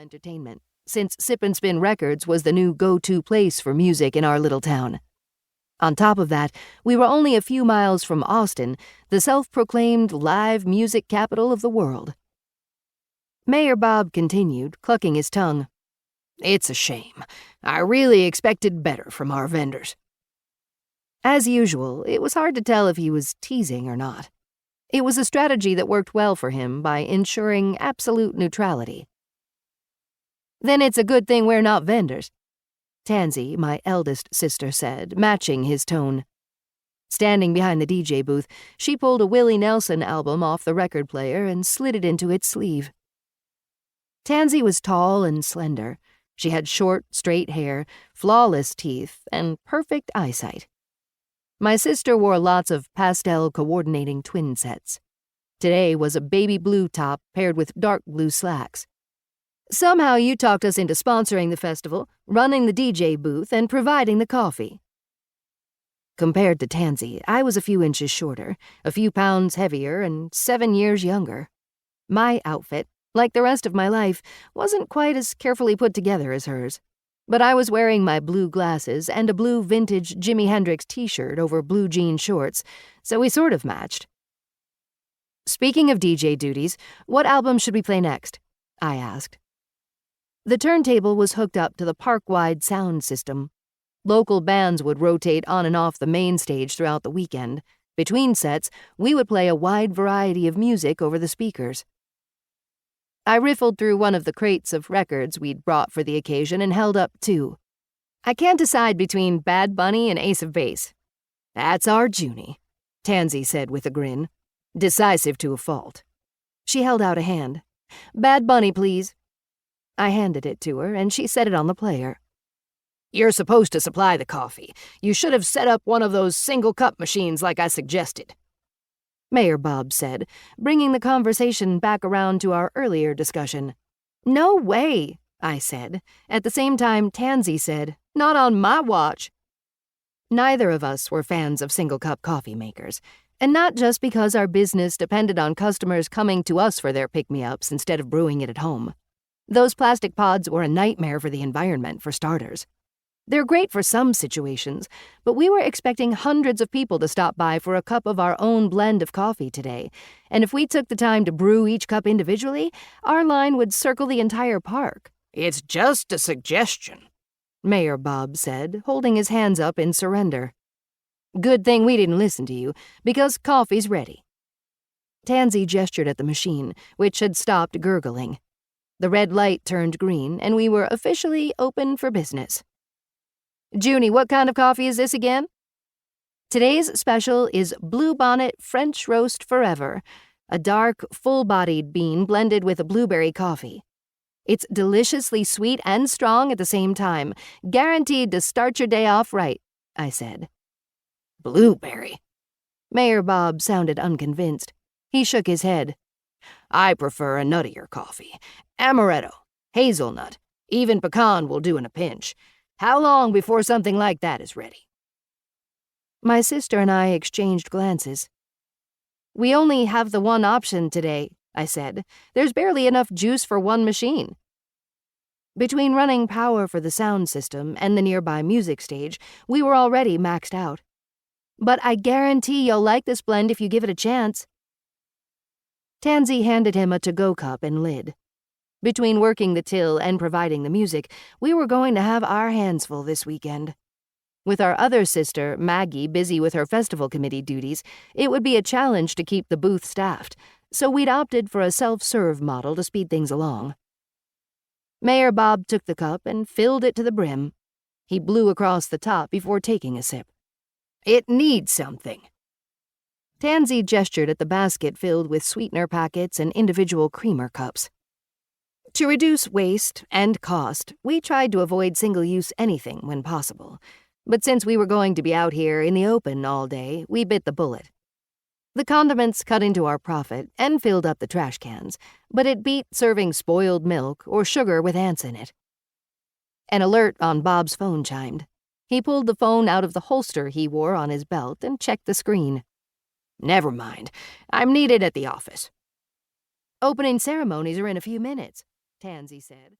entertainment, since Sip and Spin Records was the new go-to place for music in our little town. On top of that, we were only a few miles from Austin, the self-proclaimed live music capital of the world. Mayor Bob continued, clucking his tongue. It's a shame. I really expected better from our vendors. As usual, it was hard to tell if he was teasing or not. It was a strategy that worked well for him by ensuring absolute neutrality. Then it's a good thing we're not vendors, Tansy, my eldest sister, said, matching his tone. Standing behind the DJ booth, she pulled a Willie Nelson album off the record player and slid it into its sleeve. Tansy was tall and slender. She had short, straight hair, flawless teeth, and perfect eyesight. My sister wore lots of pastel coordinating twin sets. Today was a baby blue top paired with dark blue slacks. Somehow you talked us into sponsoring the festival, running the DJ booth, and providing the coffee. Compared to Tansy, I was a few inches shorter, a few pounds heavier, and 7 years younger. My outfit, like the rest of my life, wasn't quite as carefully put together as hers. But I was wearing my blue glasses and a blue vintage Jimi Hendrix t-shirt over blue jean shorts, so we sort of matched. Speaking of DJ duties, what album should we play next? I asked. The turntable was hooked up to the park-wide sound system. Local bands would rotate on and off the main stage throughout the weekend. Between sets, we would play a wide variety of music over the speakers. I riffled through one of the crates of records we'd brought for the occasion and held up 2. I can't decide between Bad Bunny and Ace of Base. That's our Juni, Tansy said with a grin. Decisive to a fault. She held out a hand. Bad Bunny, please. I handed it to her, and she set it on the player. You're supposed to supply the coffee. You should have set up one of those single-cup machines like I suggested, Mayor Bob said, bringing the conversation back around to our earlier discussion. No way, I said. At the same time, Tansy said, not on my watch. Neither of us were fans of single-cup coffee makers, and not just because our business depended on customers coming to us for their pick-me-ups instead of brewing it at home. Those plastic pods were a nightmare for the environment, for starters. They're great for some situations, but we were expecting hundreds of people to stop by for a cup of our own blend of coffee today, and if we took the time to brew each cup individually, our line would circle the entire park. It's just a suggestion, Mayor Bob said, holding his hands up in surrender. Good thing we didn't listen to you, because coffee's ready. Tansy gestured at the machine, which had stopped gurgling. The red light turned green, and we were officially open for business. Juni, what kind of coffee is this again? Today's special is Bluebonnet French Roast Forever, a dark, full-bodied bean blended with a blueberry coffee. It's deliciously sweet and strong at the same time, guaranteed to start your day off right, I said. Blueberry? Mayor Bob sounded unconvinced. He shook his head. I prefer a nuttier coffee. Amaretto, hazelnut, even pecan will do in a pinch. How long before something like that is ready? My sister and I exchanged glances. We only have the one option today, I said. There's barely enough juice for one machine. Between running power for the sound system and the nearby music stage, we were already maxed out. But I guarantee you'll like this blend if you give it a chance. Tansy handed him a to-go cup and lid. Between working the till and providing the music, we were going to have our hands full this weekend. With our other sister, Maggie, busy with her festival committee duties, it would be a challenge to keep the booth staffed, so we'd opted for a self-serve model to speed things along. Mayor Bob took the cup and filled it to the brim. He blew across the top before taking a sip. It needs something. Tansy gestured at the basket filled with sweetener packets and individual creamer cups. To reduce waste and cost, we tried to avoid single-use anything when possible. But since we were going to be out here in the open all day, we bit the bullet. The condiments cut into our profit and filled up the trash cans, but it beat serving spoiled milk or sugar with ants in it. An alert on Bob's phone chimed. He pulled the phone out of the holster he wore on his belt and checked the screen. Never mind. I'm needed at the office. Opening ceremonies are in a few minutes, Tansy said.